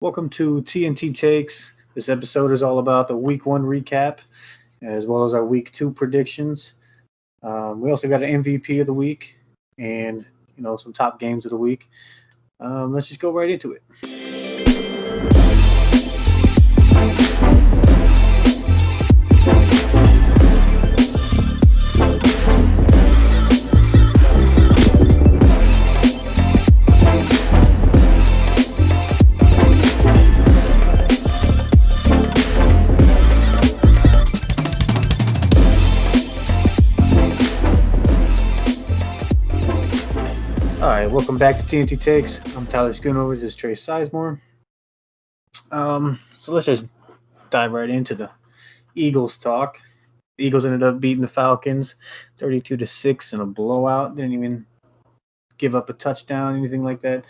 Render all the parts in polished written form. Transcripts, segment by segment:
Welcome to TNT Takes. This episode is all about the Week 1 recap, as well as our Week 2 predictions. We also got an MVP of the week and some top games of the week. Let's just go right into it. All right, welcome back to TNT Takes. I'm Tyler Schoonover. This is Trey Sizemore. So let's just dive right into the Eagles talk. The Eagles ended up beating the Falcons 32-6 in a blowout. Didn't even give up a touchdown, anything like that.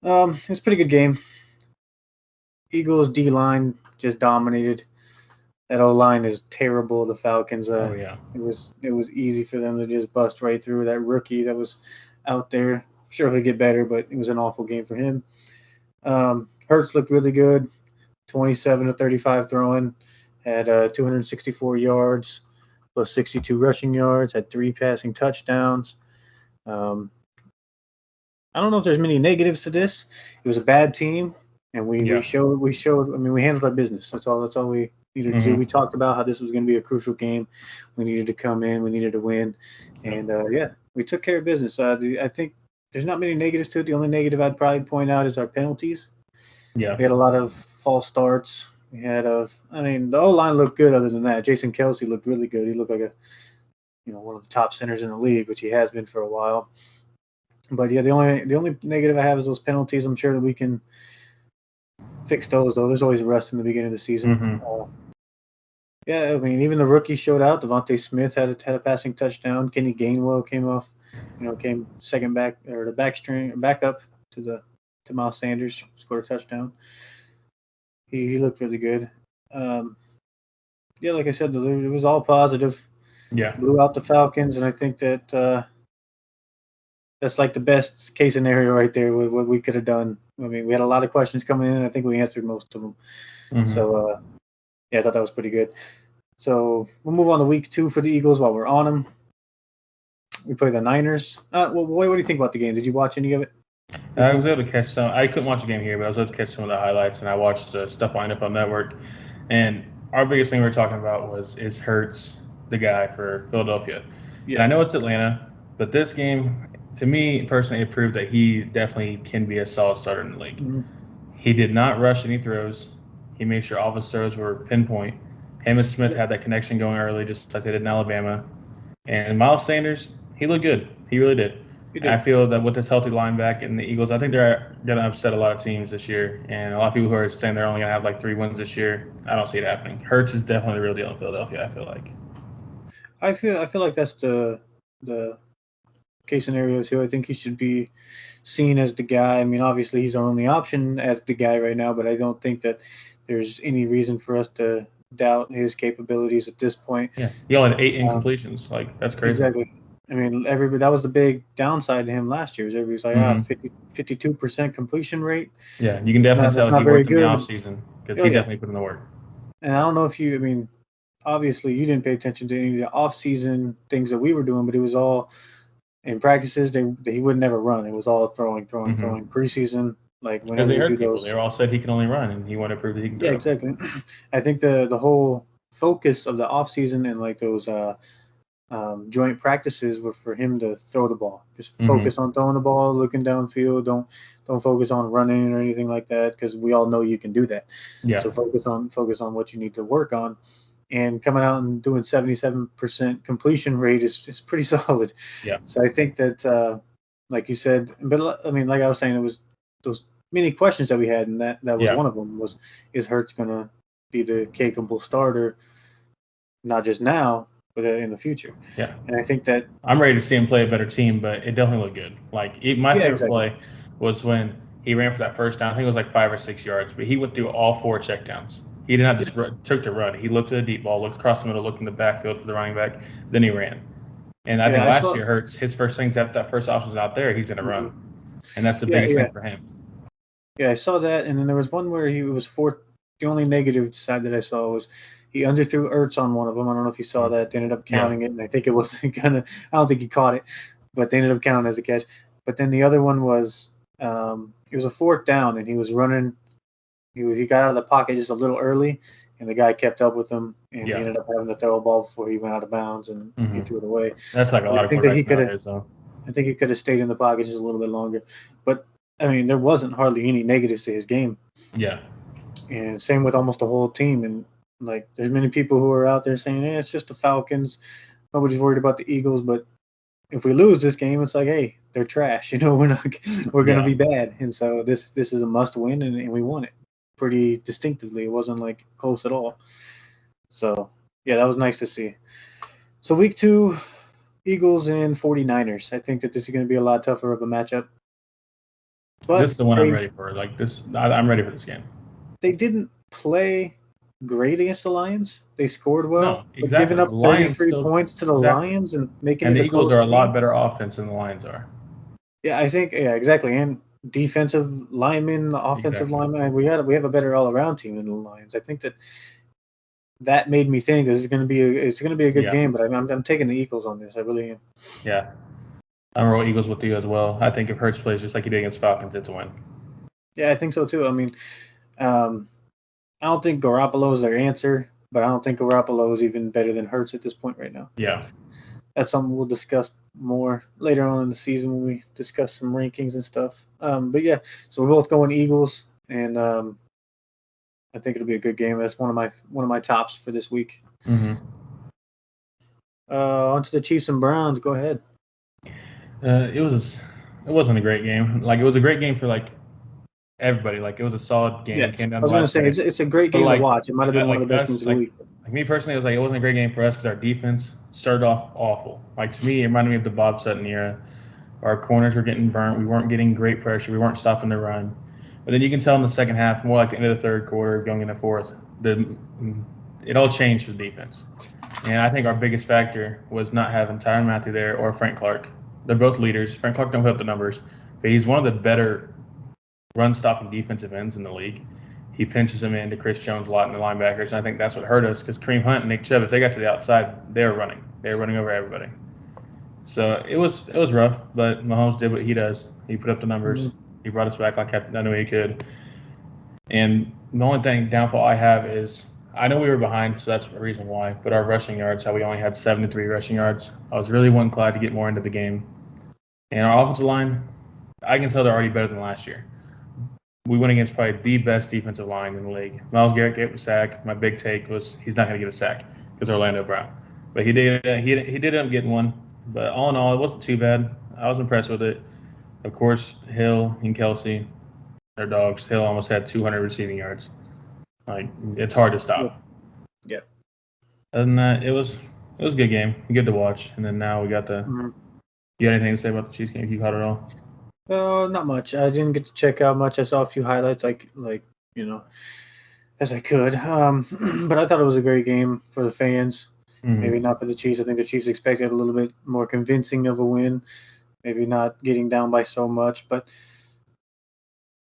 It's a pretty good game. Eagles D line just dominated. That O line is terrible. The Falcons. It was easy for them to just bust right through that rookie that was out there. Sure, he'll get better, but it was an awful game for him. Hurts looked really good. 27 to 35 throwing, had 264 yards, plus 62 rushing yards, had 3 passing touchdowns. I don't know if there's many negatives to this. It was a bad team, and we showed. I mean, we handled our business. That's all we needed to do. We talked about how this was going to be a crucial game. We needed to come in. We needed to win, and we took care of business. I think there's not many negatives to it. The only negative I'd probably point out is our penalties. Yeah, we had a lot of false starts. We had the O line looked good. Other than that, Jason Kelsey looked really good. He looked like one of the top centers in the league, which he has been for a while. But yeah, the only negative I have is those penalties. I'm sure that we can fix those, though. There's always a rest in the beginning of the season. I mean, even the rookie showed out. Devontae Smith had a passing touchdown. Kenny Gainwell came second back or the backup to Miles Sanders, scored a touchdown. He looked really good. Like I said, it was all positive. Yeah, blew out the Falcons, and I think that that's like the best case scenario right there with what we could have done. I mean, we had a lot of questions coming in. I think we answered most of them. So, I thought that was pretty good. So we'll move on to week 2 for the Eagles while we're on them. We play the Niners. What do you think about the game? Did you watch any of it? I was able to catch some. I couldn't watch the game here, but I was able to catch some of the highlights, and I watched the stuff on NFL Network. And our biggest thing we were talking about is Hurts, the guy for Philadelphia. Yeah. And I know it's Atlanta, but this game, to me personally, it proved that he definitely can be a solid starter in the league. Mm-hmm. He did not rush any throws. He made sure all of his throws were pinpoint. Him and Smith had that connection going early, just like they did in Alabama. And Miles Sanders, he looked good. He really did. I feel that with this healthy line back in the Eagles, I think they're going to upset a lot of teams this year. And a lot of people who are saying they're only going to have like 3 wins this year, I don't see it happening. Hurts is definitely the real deal in Philadelphia, I feel like. I feel like that's the case scenario too. I think he should be seen as the guy. I mean, obviously he's our only option as the guy right now, but I don't think that there's any reason for us to doubt his capabilities at this point. Yeah, he only had 8 incompletions. That's crazy. Exactly. I mean, that was the big downside to him last year. Everybody's like, 52% completion rate. Yeah, you can definitely tell he worked in the offseason because he definitely put in the work. And I don't know if obviously you didn't pay attention to any of the off-season things that we were doing, but it was all in practices. He would never run. It was all throwing. Preseason, like whenever they do those, they all said he can only run, and he wanted to prove that he can throw. Yeah, exactly. I think the whole focus of the off-season and like those joint practices were for him to throw the ball. Just focus on throwing the ball, looking downfield. Don't focus on running or anything like that, because we all know you can do that. Yeah. So focus on what you need to work on. And coming out and doing 77% completion rate is pretty solid. Yeah. So I think that, like you said, but I mean, like I was saying, it was those many questions that we had, and that was one of them. Is Hurts going to be the capable starter, not just now, but in the future? Yeah. And I think that I'm ready to see him play a better team, but it definitely looked good. My favorite play was when he ran for that first down. I think it was like 5 or 6 yards, but he went through all 4 checkdowns. He did not just took the run. He looked at the deep ball, looked across the middle, looked in the backfield for the running back, then he ran. And I think last year Hurts, his first things after that first option was out there, he's going to run. And that's the biggest thing for him. Yeah, I saw that, and then there was one where he was fourth. The only negative side that I saw was he underthrew Ertz on one of them. I don't know if you saw that. They ended up Yeah. counting it, and I think it wasn't gonna. I don't think he caught it, but they ended up counting as a catch. But then the other one was it was a fourth down, and he was running. He got out of the pocket just a little early, and the guy kept up with him, and he Yeah. ended up having to throw a ball before he went out of bounds, and he threw it away. That's like a But lot I of think that he quarterbacks could have. nowadays, though. I think he could have stayed in the pocket just a little bit longer. But I mean, there wasn't hardly any negatives to his game. Yeah. And same with almost the whole team. And like, there's many people who are out there saying, "Hey, it's just the Falcons. Nobody's worried about the Eagles." But if we lose this game, it's like, hey, they're trash. We're not. We're gonna be bad. And so this is a must win, and we won it pretty distinctively. It wasn't like close at all. So yeah, that was nice to see. So week 2, Eagles and 49ers. I think that this is going to be a lot tougher of a matchup. But this is the one I'm ready for. Like this, I'm ready for this game. They didn't play great against the Lions. They scored well, No, but exactly. giving up The Lions 33 still points to the Lions and making and it the a Eagles close are a lot game. better offense than the Lions are. Yeah, I think exactly. And defensive linemen, offensive linemen, we have a better all around team than the Lions. I think that made me think this is going to be a good game. But I'm taking the Eagles on this. I really am. Yeah, I'm roll Eagles with you as well. I think if Hurts plays just like he did against Falcons, it's a win. Yeah, I think so too. I mean, I don't think Garoppolo is their answer, but I don't think Garoppolo is even better than Hurts at this point right now. Yeah. That's something we'll discuss more later on in the season when we discuss some rankings and stuff. But yeah, so we're both going Eagles, and I think it'll be a good game. That's one of my tops for this week. Mm-hmm. On to the Chiefs and Browns. Go ahead. It wasn't a great game. Like it was a great game for like everybody. Like it was a solid game. Yeah, Came down I was to going to say it's a great game to watch. It might have been one of the best games of the week. Like me personally, it was like it wasn't a great game for us because our defense started off awful. Like to me, it reminded me of the Bob Sutton era. Our corners were getting burnt. We weren't getting great pressure. We weren't stopping the run. But then you can tell in the second half, more like the end of the third quarter, going into fourth, it all changed for the defense. And I think our biggest factor was not having Tyrann Mathieu there or Frank Clark. They're both leaders. Frank Clark don't put up the numbers, but he's one of the better run-stopping defensive ends in the league. He pinches him into Chris Jones a lot in the linebackers, and I think that's what hurt us because Kareem Hunt and Nick Chubb, if they got to the outside, they were running. They were running over everybody. So it was rough, but Mahomes did what he does. He put up the numbers. Mm-hmm. He brought us back like I knew he could. And the only downfall I have is I know we were behind, so that's the reason why. But our rushing yards, how we only had 73 rushing yards, I was really wanting Clyde to get more into the game. And our offensive line, I can tell they're already better than last year. We went against probably the best defensive line in the league. Myles Garrett gave a sack. My big take was he's not going to get a sack because Orlando Brown. But he did end up getting one. But all in all, it wasn't too bad. I was impressed with it. Of course, Hill and Kelsey, their dogs. Hill almost had 200 receiving yards. Like it's hard to stop. Yeah. Other than that, it was a good game, good to watch. And then now we got the. Mm-hmm. You got anything to say about the Chiefs game? You caught it all? Not much. I didn't get to check out much. I saw a few highlights, like as I could. But I thought it was a great game for the fans. Mm-hmm. Maybe not for the Chiefs. I think the Chiefs expected a little bit more convincing of a win. Maybe not getting down by so much, but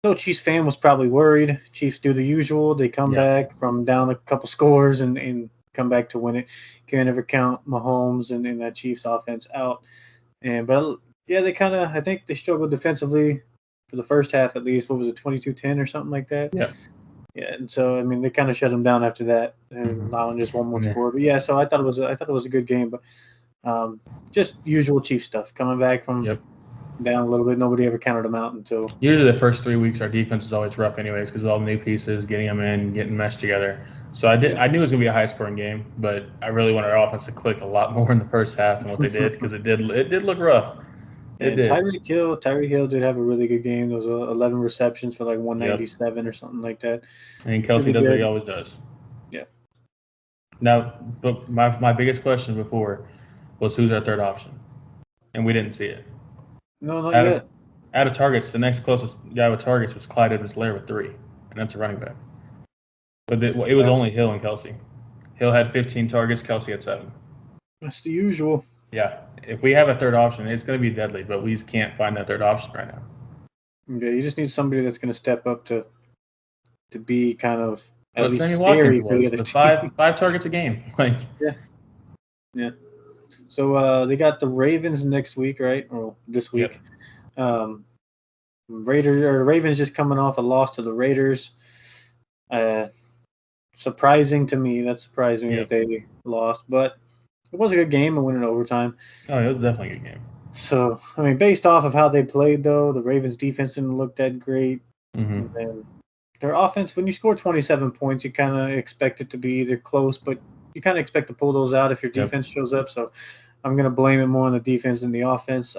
no Chiefs fan was probably worried. Chiefs do the usual. They come back from down a couple scores and come back to win it. Can't ever count Mahomes and that Chiefs offense out. But yeah, I think they struggled defensively for the first half at least. What was it, 22-10 or something like that? Yeah. Yeah, and so I mean they kind of shut them down after that and allowing just one more score. But yeah, so I thought it was a good game, but just usual Chiefs stuff. Coming back from down a little bit, nobody ever counted them out until. Usually the first 3 weeks our defense is always rough anyways because of all the new pieces, getting them in, getting meshed together. So I knew it was gonna be a high scoring game, but I really wanted our offense to click a lot more in the first half than what they did because it did look rough. It did. Tyreek Hill did have a really good game. There was 11 receptions for like 197 or something like that. And Kelsey does what he always does. Yeah. Now, but my biggest question before was who's our third option, and we didn't see it. No, not yet. Out of targets, the next closest guy with targets was Clyde Edwards-Helaire with 3, and that's a running back. But it was only Hill and Kelsey. Hill had 15 targets. Kelsey had 7. That's the usual. Yeah. If we have a third option, it's going to be deadly, but we just can't find that third option right now. Yeah, you just need somebody that's going to step up to be kind of at But least Sammy Watkins scary for the was other the team. five targets a game. Like, Yeah, yeah. So they got the Ravens next week, right? Well, this yep, week. Um, Ravens just coming off a loss to the Raiders. Uh, surprising to me. That surprised me that yep. they lost, but it was a good game and went in overtime. Oh, it was definitely a good game. So I mean, based off of how they played, though, the Ravens' defense didn't look that great, Mm-hmm. and then their offense. When you score 27 points, you kind of expect it to be either close, but you kind of expect to pull those out if your Yep. defense shows up. So I'm going to blame it more on the defense than the offense.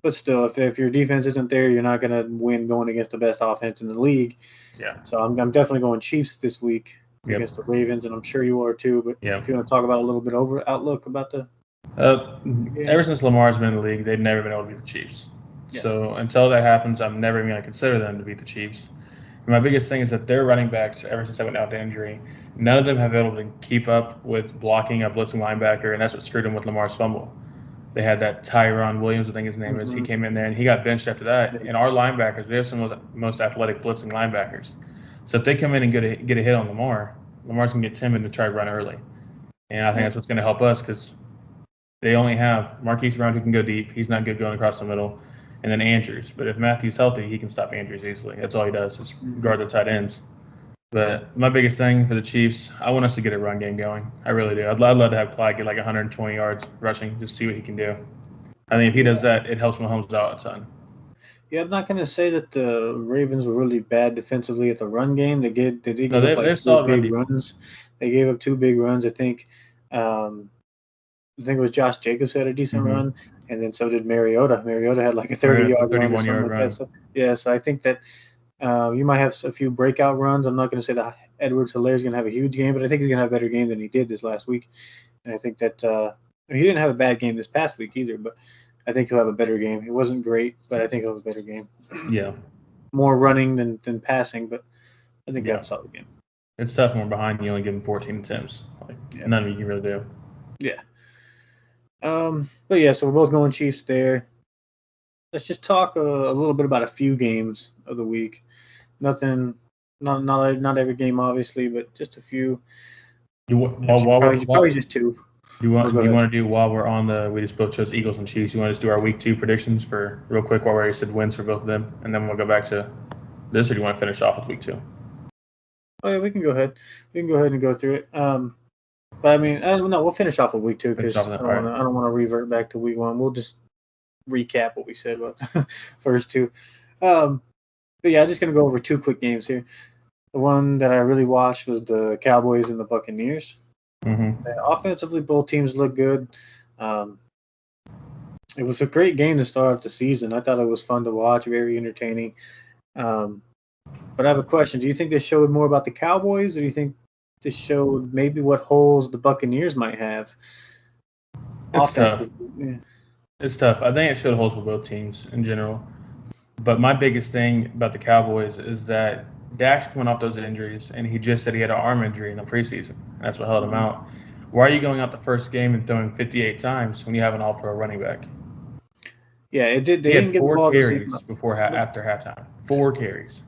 But still, if your defense isn't there, you're not going to win going against the best offense in the league. Yeah. So I'm definitely going Chiefs this week Yep. against the Ravens, and I'm sure you are too. But Yep. if you want to talk about a little bit over outlook about the game. Ever since Lamar's been in the league, they've never been able to beat the Chiefs. Yeah. So until that happens, I'm never even going to consider them to beat the Chiefs. And my biggest thing is that their running backs, ever since they went out to injury, none of them have been able to keep up with blocking a blitzing linebacker, and that's what screwed them with Lamar's fumble. They had that Tyron Williams, I think his name is. He came in there and he got benched after that. And our linebackers, we have some of the most athletic blitzing linebackers. So if they come in and get a hit on Lamar's going to get timid to try to run early. And I think that's what's going to help us because they only have Marquise Brown who can go deep. He's not good going across the middle. And then Andrews. But if Matthew's healthy, he can stop Andrews easily. That's all he does is guard the tight ends. But my biggest thing for the Chiefs, I want us to get a run game going. I really do. I'd love to have Clyde get like 120 yards rushing, just see what he can do. I think if he does that, it helps Mahomes out a ton. Yeah, I'm not going to say that the Ravens were really bad defensively at the run game. They did No, give up they're like two solid run big defense. runs. They gave up two big runs. Um, I think it was Josh Jacobs who had a decent Mm-hmm. run, and then so did Mariota. Mariota had like a Right, 30-yard run or 31 something yard like that. run. So yeah, so I think that you might have a few breakout runs. I'm not going to say that Edwards-Helaire is going to have a huge game, but I think he's going to have a better game than he did this last week. And I think that he didn't have a bad game this past week either, but I think he'll have a better game. It wasn't great, but I think he'll have a better game. Yeah. More running than passing, but I think he'll have a solid game. It's tough when we're behind. You only give them 14 attempts. Like none of you can really do. Yeah. But yeah, so we're both going Chiefs there. Let's just talk a little bit about a few games of the week. Nothing, not every game, obviously, but just a few. Probably just two. Do you Oh, go want ahead. to do while we're on we just both chose Eagles and Chiefs. You want to just do our week 2 predictions for real quick while we already said wins for both of them, and then we'll go back to this, or do you want to finish off with week 2? Oh yeah, we can go ahead. We can go ahead and go through it. But I mean, no, we'll finish off with week 2 Finish off because with I that. All right. don't want to revert back to week 1. We'll just recap what we said about the first two. But yeah, I'm just gonna go over two quick games here. The one that I really watched was the Cowboys and the Buccaneers. Mm-hmm. Offensively, both teams look good. Um, it was a great game to start off the season. I thought it was fun to watch, very entertaining. Um, but I have a question. Do you think this showed more about the Cowboys, or do you think this showed maybe what holes the Buccaneers might have It's tough. offensively? Yeah. It's tough. I think it showed holes for both teams in general. But my biggest thing about the Cowboys is that Dak's coming off those injuries, and he just said he had an arm injury in the preseason. And that's what held him out. Why are you going out the first game and throwing 58 times when you have an all-pro running back? Yeah, it did. They He didn't had get the 4 ball to carries Zeke. after halftime. 4 carries.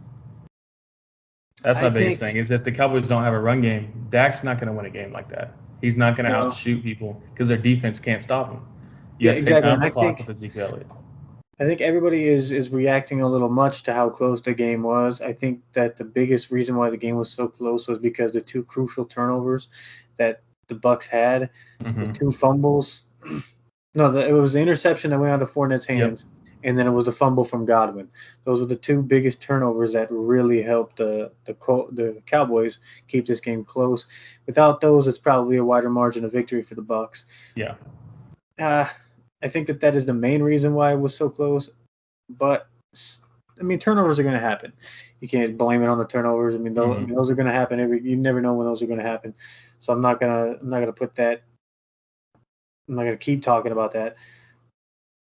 That's my I biggest think thing is if the Cowboys don't have a run game, Dak's not going to win a game like that. He's not going to no. outshoot people because their defense can't stop him. You Yeah, have to take exactly. time And off the clock with Ezekiel Elliott. I think everybody is reacting a little much to how close the game was. I think that the biggest reason why the game was so close was because the two crucial turnovers that the Bucks had, the Mm-hmm. two fumbles. No, it was the interception that went out of Fournette's hands, and then it was the fumble from Godwin. Those were the two biggest turnovers that really helped the Cowboys keep this game close. Without those, it's probably a wider margin of victory for the Bucks. Yeah. I think that is the main reason why it was so close. But I mean, turnovers are going to happen. You can't blame it on the turnovers. I mean, those are going to happen. You never know when those are going to happen. So I'm not gonna put that. I'm not gonna keep talking about that.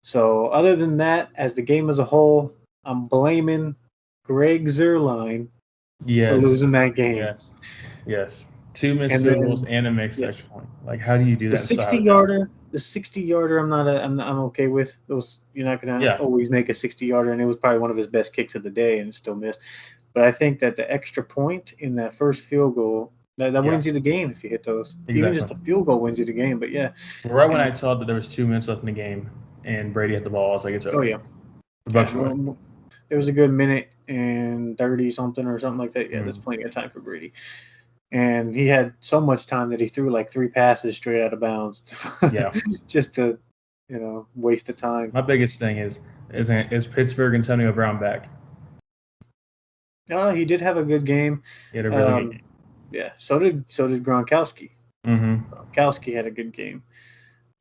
So other than that, as the game as a whole, I'm blaming Greg Zuerlein for losing that game. Yes. 2 missed And field goals then and a mixed yes, extra point. Like, how do you do the that in style 60 of drive? yarder, the 60-yarder, I'm okay with those. You're not gonna Yeah, always make a 60-yarder, and it was probably one of his best kicks of the day, and still missed. But I think that the extra point in that first field goal that yeah, wins you the game if you hit those. Even exactly. just a field goal wins you the game. But yeah, Right when and I saw that there was 2 minutes left in the game and Brady hit the ball, I was like, it's oh over. yeah, The yeah. Bucks are winning. There was a good minute and 30 something or something like that. Yeah, that's Mm. plenty of time for Brady. And he had so much time that he threw like 3 passes straight out of bounds, Yeah. just to waste the time. My biggest thing is Pittsburgh Antonio Brown back? He did have a good game. He had a really good Um, game. yeah, so did Gronkowski. Mm-hmm. Gronkowski had a good game.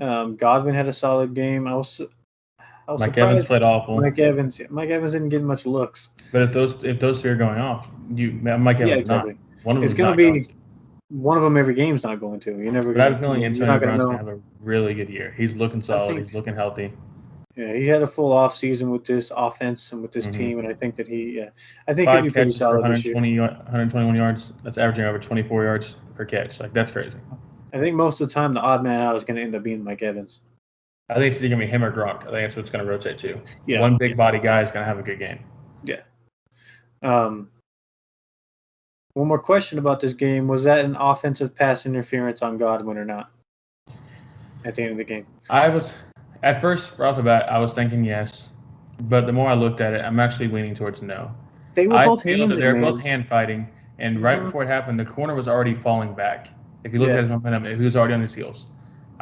Godwin had a solid game. I was Mike Evans surprised played awful, Mike Evans didn't get much looks. but if those 3 are going off, Mike Yeah, Evans not. exactly. One of It's them's gonna not going be to. one of them every game's not going to. But I have a feeling You're Antonio not gonna Brown's gonna know. have a really good year. He's looking I solid. think He's looking healthy. yeah, he had a full off season with this offense and with this Mm-hmm. team, and I think that I think he'll 5 be pretty catches for solid this year. 121 yards. That's averaging over 24 yards per catch. Like, that's crazy. I think most of the time the odd man out is going to end up being Mike Evans. I think it's either gonna be him or Gronk. I think that's what's gonna rotate to. Yeah, One big body guy is gonna have a good game. yeah. Um, one more question about this game: was that an offensive pass interference on Godwin or not at the end of the game? I was at first right off the bat, I was thinking yes, but the more I looked at it, I'm actually leaning towards no. They were I both feel that handsy, they're both man. hand fighting, and right Hmm. before it happened, the corner was already falling back. If you look Yeah, at his momentum, he was already on his heels.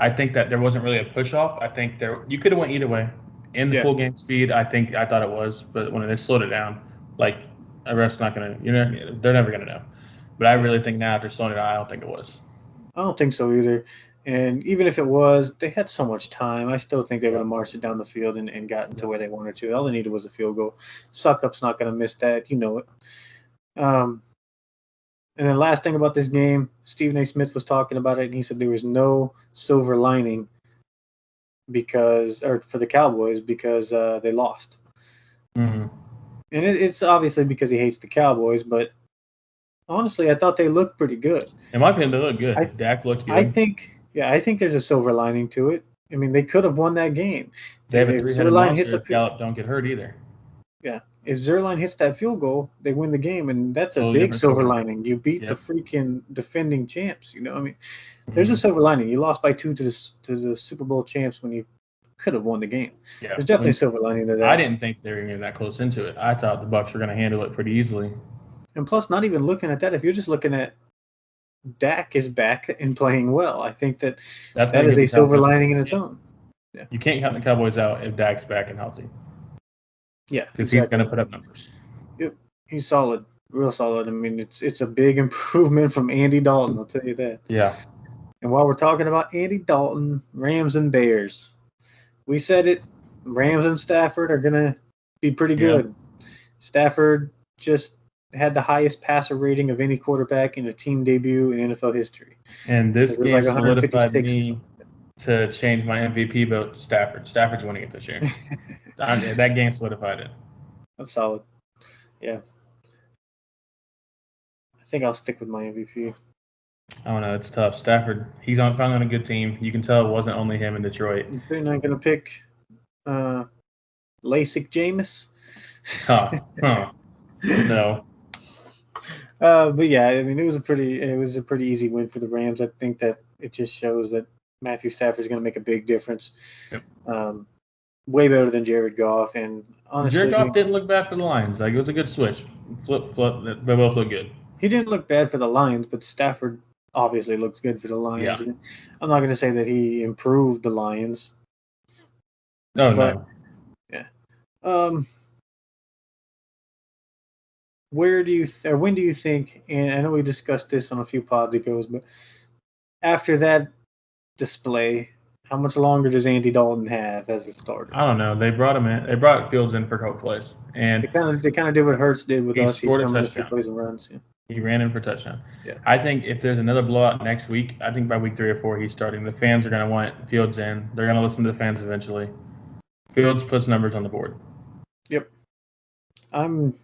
I think that there wasn't really a push off. I think you could have went either way. In the yeah. full game speed, I thought it was, but when they slowed it down, like a ref's not gonna, they're never gonna know. But I really think now after slowing it down, I don't think it was. I don't think so either. And even if it was, they had so much time. I still think they would Yeah. have marched it down the field and gotten to where they wanted to. All they needed was a field goal. Suckup's not going to miss that. You know it. Um, and then last thing about this game, Stephen A. Smith was talking about it, and he said there was no silver lining for the Cowboys because they lost. Mm-hmm. And it's obviously because he hates the Cowboys, but honestly, I thought they looked pretty good. In my opinion, they look I good. Dak looked I good. think there's a silver lining to it. I mean, they could have won that game. They have a If three-headed Zerline hits monster a if Gallup don't get hurt either. yeah, if Zerline hits that field goal, they win the game, and that's a Totally big different silver story. lining. You beat the Yep. freaking defending champs. I mean, there's a Mm-hmm. silver lining. You lost by 2 to the Super Bowl champs when you could have won the game. Yeah. There's definitely a silver lining to I that. didn't think they were going to get that close into it. I thought the Bucks were going to handle it pretty easily. And plus, not even looking at that, if you're just looking at Dak is back and playing well, I think that That's that going to is give a the silver confidence. lining in its own. Yeah. You can't count the Cowboys out if Dak's back and healthy Yeah, because he's exactly. going to put up numbers. Yep, he's solid, real solid. I mean, it's a big improvement from Andy Dalton. I'll tell you that. Yeah. And while we're talking about Andy Dalton, Rams and Bears, we said it. Rams and Stafford are gonna be pretty good. Stafford just had the highest passer rating of any quarterback in a team debut in NFL history. And this It was game like solidified 156 or me something. to change my MVP vote to Stafford. Stafford's winning it this year. That game solidified it. That's solid. Yeah. I think I'll stick with my MVP. I don't know. It's tough. Stafford, he's finally on a good team. You can tell it wasn't only him in Detroit. You're not gonna pick LASIK Jameis? Huh. No. But yeah, I mean, it was a pretty easy win for the Rams. I think that it just shows that Matthew Stafford is going to make a big difference. Yep. Way better than Jared Goff, and honestly, Jared Goff didn't look bad for the Lions. Like, it was a good switch. Flip. They both look good. he didn't look bad for the Lions, but Stafford obviously looks good for the Lions. Yeah. I'm not going to say that he improved the Lions. Oh, but, no. Yeah. When do you think? And I know we discussed this on a few pods ago, but after that display, how much longer does Andy Dalton have as a starter? I don't know. They brought him in. They brought Fields in for a couple plays, and They kind of did what Hurts did with he us. He scored a come in a few touchdown. plays and runs. Yeah. He ran in for a touchdown. Yeah. I think if there's another blowout next week, I think by week 3 or 4 he's starting. The fans are going to want Fields in. They're going to listen to the fans eventually. Fields puts numbers on the board. Yep. I'm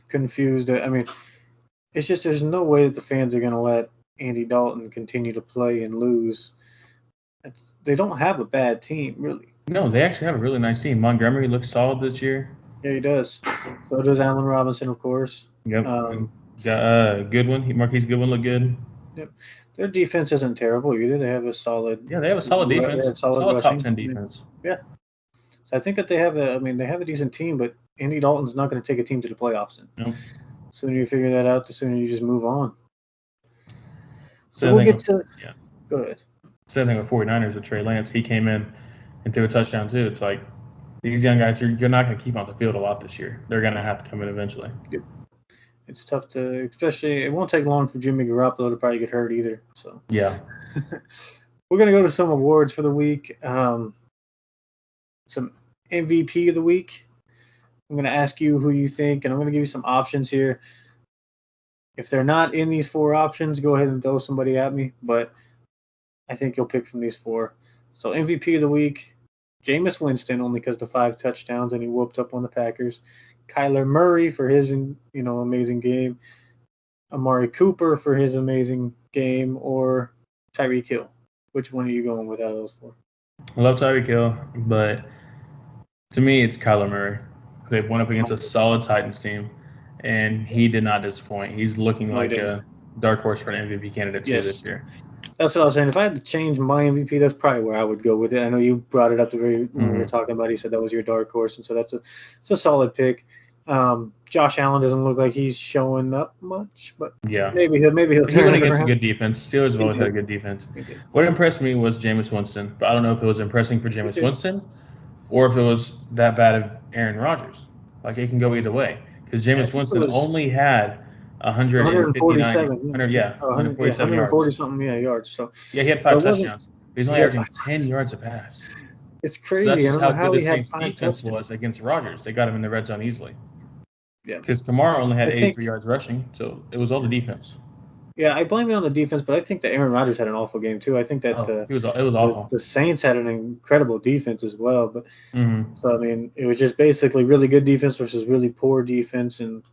confused. I mean, It's just there's no way that the fans are going to let Andy Dalton continue to play and lose. They don't have a bad team, really. No, they actually have a really nice team. Montgomery looks solid this year. Yeah, he does. So does Allen Robinson, of course. Yep. And got Goodwin. Marquise Goodwin looked good. Yep. Their defense isn't terrible either. They have a solid. Yeah, they have a solid They defense. have solid Solid top rushing. 10 defense. Yeah. So I think that they have a decent team, but Andy Dalton's not going to take a team to the playoffs. Nope. The sooner you figure that out, the sooner you just move on. So Same we'll thing get with- to. yeah. Go ahead. Same thing with 49ers with Trey Lance. He came in and threw a touchdown too. It's like these young guys, you're not going to keep on the field a lot this year. They're going to have to come in eventually. It's tough to, especially, it won't take long for Jimmy Garoppolo to probably get hurt either. So Yeah. we're going to go to some awards for the week. Some MVP of the week. I'm going to ask you who you think, and I'm going to give you some options here. If they're not in these 4 options, go ahead and throw somebody at me, but I think you'll pick from these 4. So MVP of the week, Jameis Winston, only because the 5 touchdowns and he whooped up on the Packers. Kyler Murray for his amazing game. Amari Cooper for his amazing game, or Tyreek Hill. Which one are you going with out of those 4? I love Tyreek Hill, but to me, it's Kyler Murray. They went up against a solid Titans team, and he did not disappoint. He's looking like a dark horse for an MVP candidate too this year. That's what I was saying. If I had to change my MVP, that's probably where I would go with it. I know you brought it up when we were talking about it. You said that was your dark horse, and so it's a solid pick. Josh Allen doesn't look like he's showing up much, but maybe he'll He went turn it against around. a good defense. Steelers have always had a good defense. What impressed me was Jameis Winston, but I don't know if it was impressing for Jameis Winston or if it was that bad of Aaron Rodgers. Like, it can go either way because Jameis Winston only had 147 yards. Yards. So yeah, he had 5 touchdowns. He's only averaging 10 yards a pass. It's crazy. So that's just how good the he had Saints 5 defense touchdowns. was against Rodgers. They got him in the red zone easily. Yeah, because Kamara only had 83 yards rushing, so it was all the defense. Yeah, I blame it on the defense, but I think that Aaron Rodgers had an awful game too. I think that it was awful. The Saints had an incredible defense as well, but so I mean, it was just basically really good defense versus really poor defense, and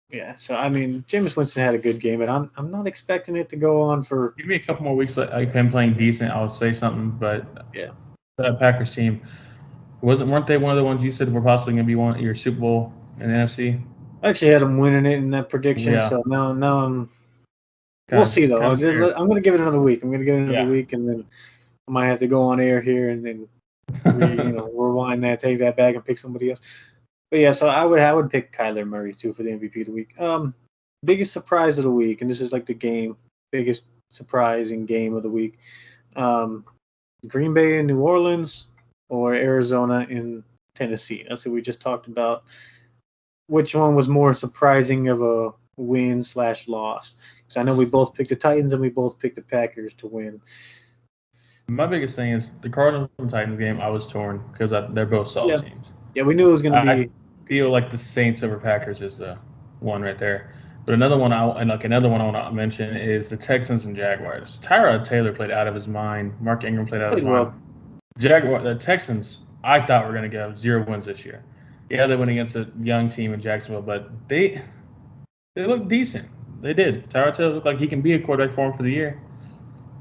yeah. So I mean, Jameis Winston had a good game, but I'm not expecting it to go on for. Give me a couple more weeks of him playing decent. I'll say something, but that Packers team weren't they one of the ones you said were possibly going to be your Super Bowl in the NFC? I actually had them winning it in that prediction, so now I'm. We'll see though. I'm going to give it another week. Week, and then I might have to go on air here and then rewind that, take that back, and pick somebody else. But yeah, so I would pick Kyler Murray too for the MVP of the week. Biggest surprise of the week, and this is like the biggest surprising game of the week. Green Bay in New Orleans or Arizona in Tennessee. That's what we just talked about. Which one was more surprising of a win/loss? Because I know we both picked the Titans and we both picked the Packers to win. My biggest thing is the Cardinals and Titans game. I was torn because they're both solid teams. Yeah, we knew it was going to be. I feel like the Saints over Packers is the one right there. But another one I want to mention is the Texans and Jaguars. Tyrod Taylor played out of his mind. Mark Ingram played out of his mind. The Texans, I thought were going to get 0 wins this year. Yeah, they went against a young team in Jacksonville, but they look decent. They did. Tyrod Taylor looked like he can be a quarterback for him for the year.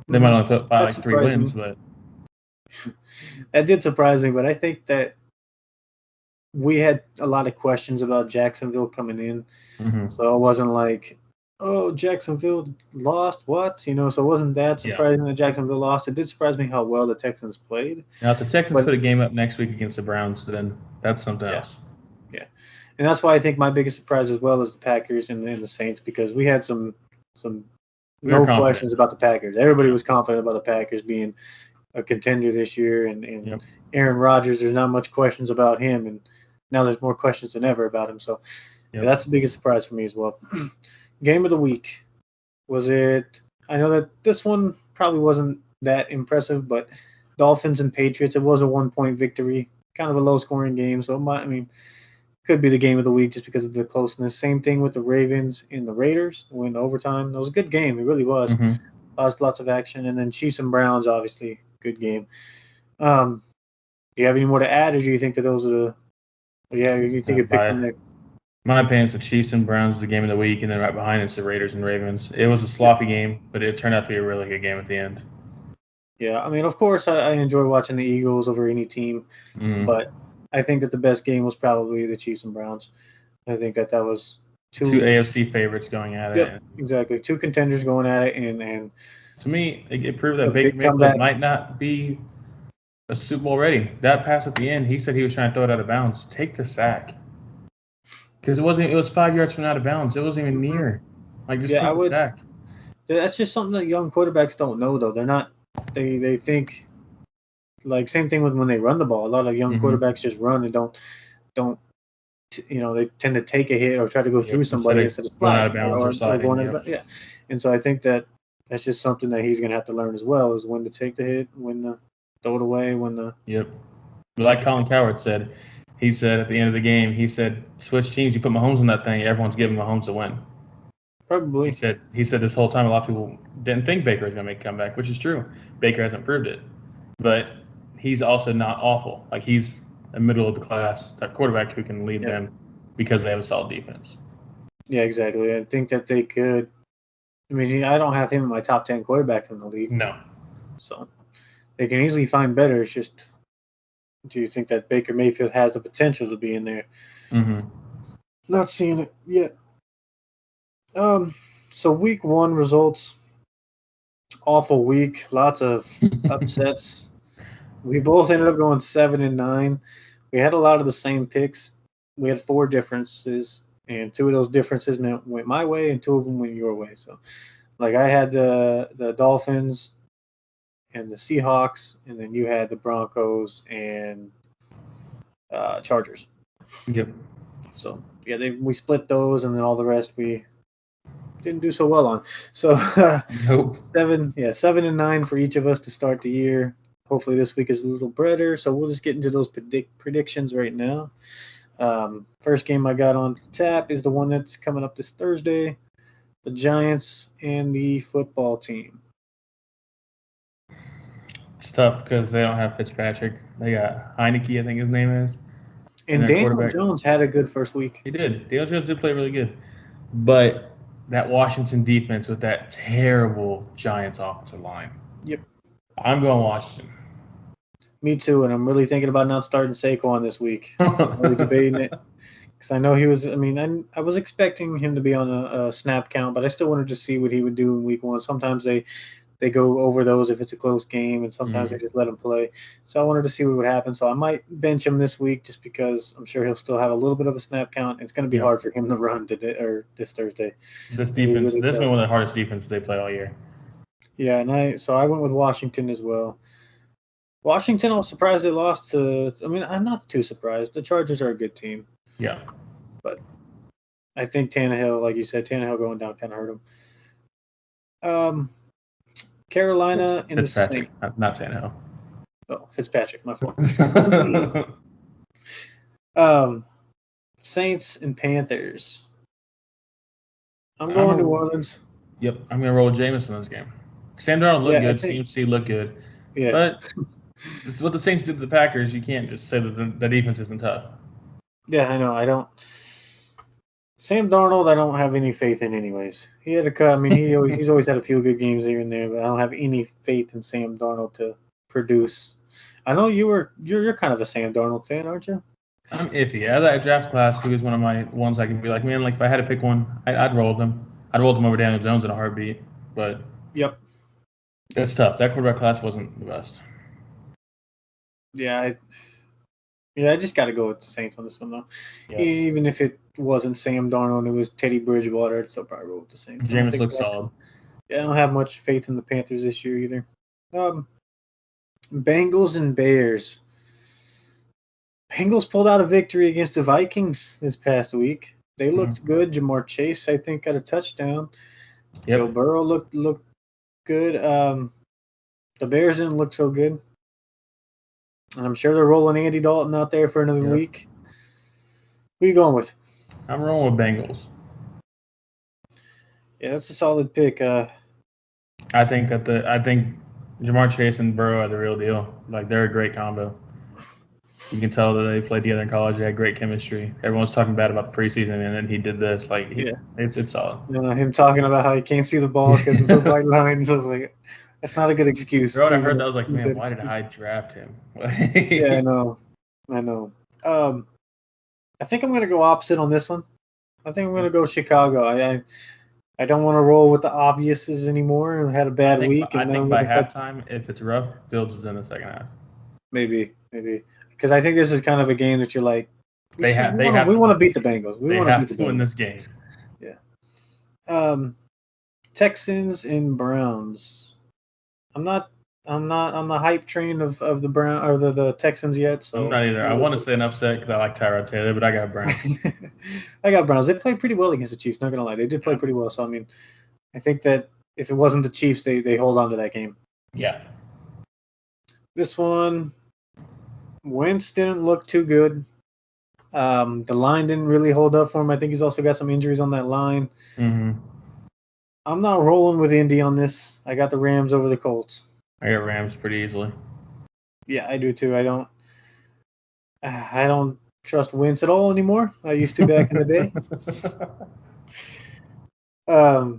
They might only put by 3 wins, but that did surprise me. But I think that we had a lot of questions about Jacksonville coming in, so it wasn't like, oh, Jacksonville lost what? So it wasn't that surprising that Jacksonville lost. It did surprise me how well the Texans played. Now, if the Texans put a game up next week against the Browns, then that's something else. Yeah, and that's why I think my biggest surprise as well is the Packers and the Saints, because we had some questions about the Packers. Everybody was confident about the Packers being a contender this year, and Aaron Rodgers, there's not much questions about him, and now there's more questions than ever about him. So that's the biggest surprise for me as well. Game of the week. Was it – I know that this one probably wasn't that impressive, but Dolphins and Patriots, it was a 1-point victory, kind of a low-scoring game. So, could be the game of the week just because of the closeness. Same thing with the Ravens and the Raiders. Went overtime. It was a good game. It really was. Lots of action. And then Chiefs and Browns, obviously, good game. Do you have any more to add, or do you think that those are the – you think you picked from there? My opinion is the Chiefs and Browns is the game of the week, and then right behind it's the Raiders and Ravens. It was a sloppy game, but it turned out to be a really good game at the end. Yeah, I mean, of course, I enjoy watching the Eagles over any team, but I think that the best game was probably the Chiefs and Browns. I think that was Two two. AFC favorites going at it. Yep, exactly. Two contenders going at it, and to me, it proved a that Baker big Mayfield comeback. might not be a Super Bowl ready. That pass at the end, he said he was trying to throw it out of bounds. Take the sack. Because it wasn't. It was 5 yards from out of bounds. It wasn't even near. Like, just take the sack. That's just something that young quarterbacks don't know, though. They're not. They think like same thing with when they run the ball. A lot of young quarterbacks just run and don't. They tend to take a hit or try to go through somebody instead of going out of slide bounds or sliding. Going out of bounds. Yeah, and so I think that's just something that he's going to have to learn as well, is when to take the hit, when to throw it away, when to. Yep. Like Colin Cowherd said, he said at the end of the game, he said, switch teams, you put Mahomes on that thing, everyone's giving Mahomes the win. Probably. He said this whole time a lot of people didn't think Baker was going to make a comeback, which is true. Baker hasn't proved it. But he's also not awful. Like, he's a middle of the class type quarterback who can lead them because they have a solid defense. Yeah, exactly. I think that they could. I mean, I don't have him in my top 10 quarterbacks in the league. No. So they can easily find better. It's just, do you think that Baker Mayfield has the potential to be in there? Mm-hmm. Not seeing it yet. So week 1 results. Awful week. Lots of upsets. We both ended up going 7-9. We had a lot of the same picks. We had 4 differences, and 2 of those differences went my way, and 2 of them went your way. So, like, I had the Dolphins and the Seahawks, and then you had the Broncos and Chargers. Yep. So yeah, we split those, and then all the rest we didn't do so well on. So nope. 7-9 for each of us to start the year. Hopefully this week is a little better. So we'll just get into those predictions right now. First game I got on tap is the one that's coming up this Thursday, the Giants and the football team. It's tough because they don't have Fitzpatrick. They got Heineke, I think his name is. And Daniel Jones had a good first week. He did. Daniel Jones did play really good. But that Washington defense with that terrible Giants offensive line. Yep. I'm going Washington. Me too, and I'm really thinking about not starting Saquon this week. I'm really debating it. Because I know he was. I mean, I was expecting him to be on a snap count, but I still wanted to see what he would do in week 1. Sometimes they go over those if it's a close game, and sometimes they just let him play. So I wanted to see what would happen. So I might bench him this week just because I'm sure he'll still have a little bit of a snap count. It's going to be hard for him to run today or this Thursday. This defense, this has been one of the hardest defenses they play all year. Yeah, and I went with Washington as well. Washington, I was surprised they lost to. I mean, I'm not too surprised. The Chargers are a good team. Yeah. But I think Tannehill, like you said, Tannehill going down kind of hurt him. Carolina and Fitzpatrick, the Saints. Not Tannehill. Oh, Fitzpatrick, my fault. Saints and Panthers. I'm going New Orleans. Yep, I'm going to roll Jameis in this game. Sam Darnold looked good. CMC looked good. Yeah. But this is what the Saints did to the Packers. You can't just say that the defense isn't tough. Yeah, I know. I don't. Sam Darnold, I don't have any faith in, anyways. He had a cut. I mean, he's always had a few good games here and there, but I don't have any faith in Sam Darnold to produce. I know you're kind of a Sam Darnold fan, aren't you? I'm iffy. Out of that draft class, he was one of my ones I can be like, man, like if I had to pick one, I'd roll them. I'd roll them over Daniel Jones in a heartbeat. But yep, it's tough. That quarterback class wasn't the best. Yeah, I just got to go with the Saints on this one, though. Yeah. Even if it wasn't Sam Darnold, it was Teddy Bridgewater, I'd still probably roll with the Saints. Jameis looks solid. Yeah, I don't have much faith in the Panthers this year either. Bengals and Bears. Bengals pulled out a victory against the Vikings this past week. They looked good. Jamar Chase, I think, got a touchdown. Yep. Joe Burrow looked good. The Bears didn't look so good. And I'm sure they're rolling Andy Dalton out there for another week. Who are you going with? I'm rolling with Bengals. Yeah, that's a solid pick. I think Jamar Chase and Burrow are the real deal. Like, they're a great combo. You can tell that they played together in college. They had great chemistry. Everyone's talking bad about the preseason, and then he did this. It's solid. Him talking about how he can't see the ball because of the white lines. I was like, that's not a good excuse. Bro, I Please heard don't that. I was like, use man, that why did excuse. I draft him? Yeah, I know. I think I'm gonna go opposite on this one. I think I'm gonna go Chicago. I don't want to roll with the obviouses anymore. I had a bad week, I and now think I'm by gonna cut. halftime, if it's rough, Fields is in the second half. Maybe, because I think this is kind of a game that you're like, we want to beat the Bengals. We want to beat the win Bengals. this game. Yeah. Texans and Browns. I'm not on the hype train of the Brown or the Texans yet. So I'm not either. I want to say an upset because I like Tyrod Taylor, but I got Browns. I got Browns. They played pretty well against the Chiefs. Not gonna lie, they did play pretty well. So I mean, I think that if it wasn't the Chiefs, they hold on to that game. Yeah. This one, Wentz didn't look too good. The line didn't really hold up for him. I think he's also got some injuries on that line. Mm-hmm. I'm not rolling with Indy on this. I got the Rams over the Colts. I got Rams pretty easily. Yeah, I do too. I don't trust Wentz at all anymore. I used to back in the day.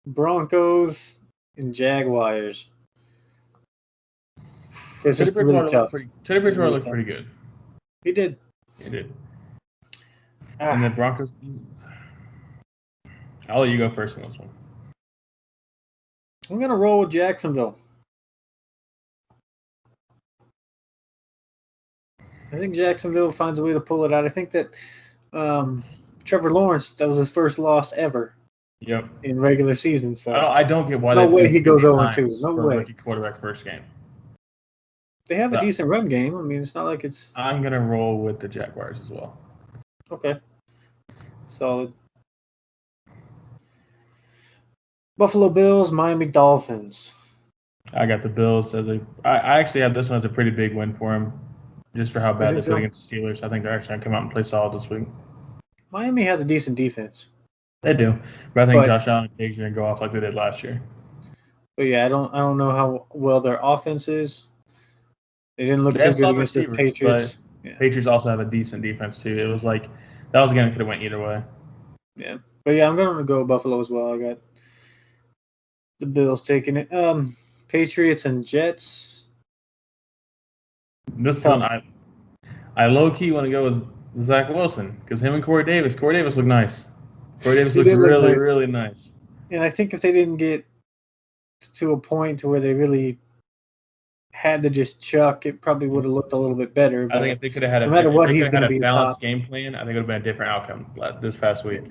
Broncos and Jaguars. This is really tough. Teddy Bridgewater looked pretty good. He did. And the Broncos. I'll let you go first on this one. I'm gonna roll with Jacksonville. I think Jacksonville finds a way to pull it out. I think that Trevor Lawrence, that was his first loss ever. Yep. In regular season. So I don't get why. No way he goes 0-2. No way. Rookie quarterback's first game. They have a decent run game. I mean, it's not like it's. I'm gonna roll with the Jaguars as well. Okay. Solid. Buffalo Bills, Miami Dolphins. I got the Bills I actually have this one as a pretty big win for them, just for how bad they played against the Steelers. I think they're actually gonna come out and play solid this week. Miami has a decent defense. They do, but I think Josh Allen and Diggs are gonna go off like they did last year. But yeah, I don't know how well their offense is. They didn't look too good against the Patriots. But Patriots also have a decent defense too. It was like that was a game that could have went either way. Yeah, but yeah, I'm gonna go Buffalo as well. I got the Bills taking it. Patriots and Jets. This one, I low key want to go with Zach Wilson because him and Corey Davis look nice. Corey Davis looked really nice. And I think if they didn't get to a point to where they really had to just chuck, it probably would have looked a little bit better. I think if they could have had no matter what, he's going to be balanced game plan. I think it would have been a different outcome this past week.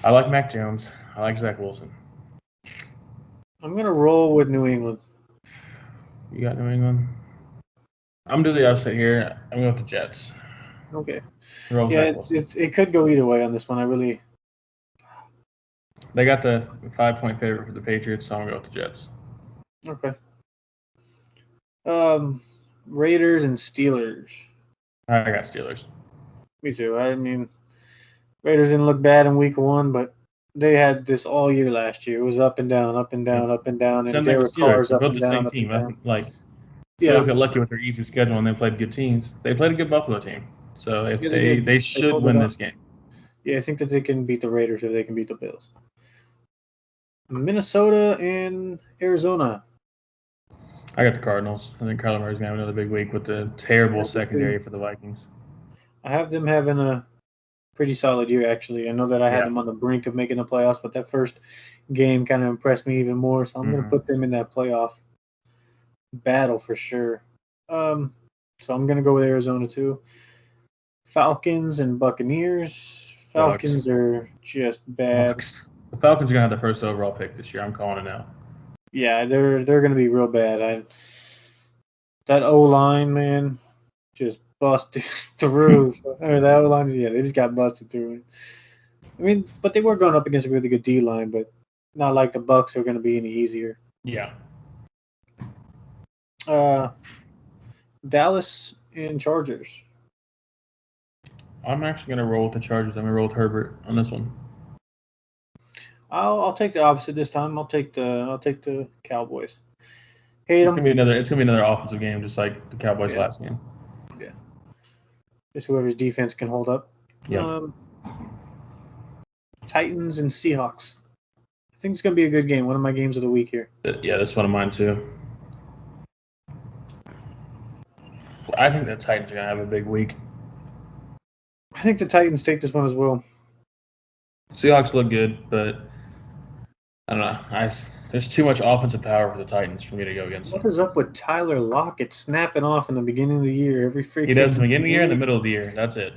I like Mac Jones. I like Zach Wilson. I'm going to roll with New England. You got New England? I'm going to do the upset here. I'm going with the Jets. Okay. Yeah, it could go either way on this one. They got the 5-point favorite for the Patriots, so I'm going to go with the Jets. Okay. Raiders and Steelers. I got Steelers. Me too. I mean, Raiders didn't look bad in week 1, but they had this all year last year. It was up and down, up and down, up and down, and Derek Carr's up and down. Steelers got lucky with their easy schedule and they played good teams. They played a good Buffalo team, so if they should win this game. Yeah, I think that they can beat the Raiders if they can beat the Bills. Minnesota and Arizona. I got the Cardinals. I think Kyler Murray's going to have another big week with the terrible secondary for the Vikings. I have them having a pretty solid year, actually. I know that I had them on the brink of making the playoffs, but that first game kind of impressed me even more, so I'm going to put them in that playoff battle for sure. So I'm going to go with Arizona, too. Falcons and Buccaneers. Falcons are just bad. The Falcons are going to have the first overall pick this year. I'm calling it now. Yeah, they're going to be real bad. That O-line, man, just busted through. That O-line, they just got busted through. I mean, but they were going up against a really good D-line, but not like the Bucs are going to be any easier. Yeah. Dallas and Chargers. I'm actually going to roll with the Chargers. I'm going to roll with Herbert on this one. I'll take the opposite this time. I'll take the Cowboys. Hate them. It's gonna be another offensive game, just like the Cowboys last game. Just whoever's defense can hold up. Yeah. Titans and Seahawks. I think it's going to be a good game. One of my games of the week here. Yeah, that's one of mine too. I think the Titans are going to have a big week. I think the Titans take this one as well. Seahawks look good, but I don't know. There's too much offensive power for the Titans for me to go against them. What is up with Tyler Lockett snapping off in the beginning of the year? Every freaking He does in the beginning of the year and the middle of the year. That's it.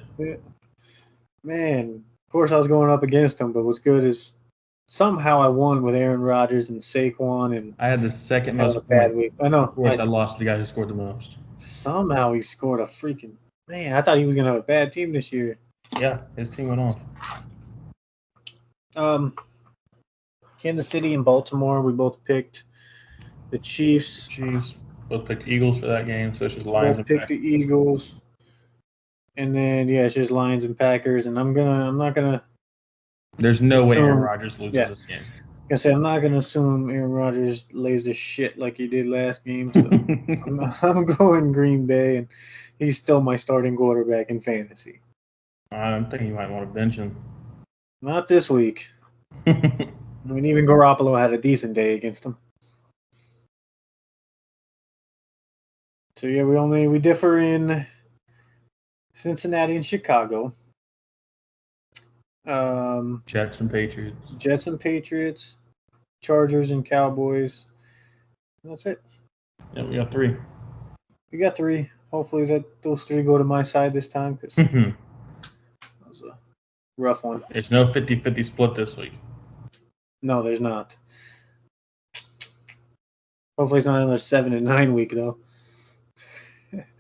Man, of course I was going up against him, but what's good is somehow I won with Aaron Rodgers and Saquon, and I had the second had most a bad points. week. I know. Of course, I lost to the guy who scored the most. Somehow he scored a freaking man. I thought he was gonna have a bad team this year. Yeah, his team went off. Kansas City and Baltimore. We both picked the Chiefs. Both picked Eagles for that game, so it's just Lions. Both picked the Eagles. And then it's just Lions and Packers. And I'm not gonna. There's no way Aaron Rodgers loses this game. I'm not gonna assume Aaron Rodgers lays his shit like he did last game. So I'm going Green Bay, and he's still my starting quarterback in fantasy. I'm thinking you might want to bench him. Not this week. I mean, even Garoppolo had a decent day against him. So we differ in Cincinnati and Chicago. Jets and Patriots. Chargers and Cowboys. That's it. Yeah, we got three. We got three. Hopefully those three go to my side this time, because that was a rough one. It's no 50-50 split this week. No, there's not. Hopefully it's not another 7-9 week, though.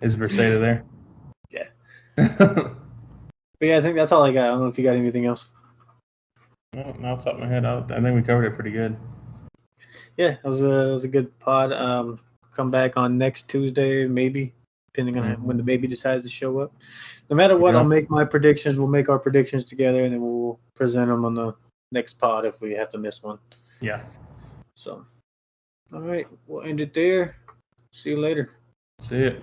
Is Versada there? Yeah. But yeah, I think that's all I got. I don't know if you got anything else. No, off the top of my head, I think we covered it pretty good. Yeah, it was a good pod. Come back on next Tuesday, maybe, depending on when the baby decides to show up. No matter what, I'll make my predictions. We'll make our predictions together, and then we'll present them on the next pod if we have to miss one. Yeah. So, all right, we'll end it there. See you later. See it.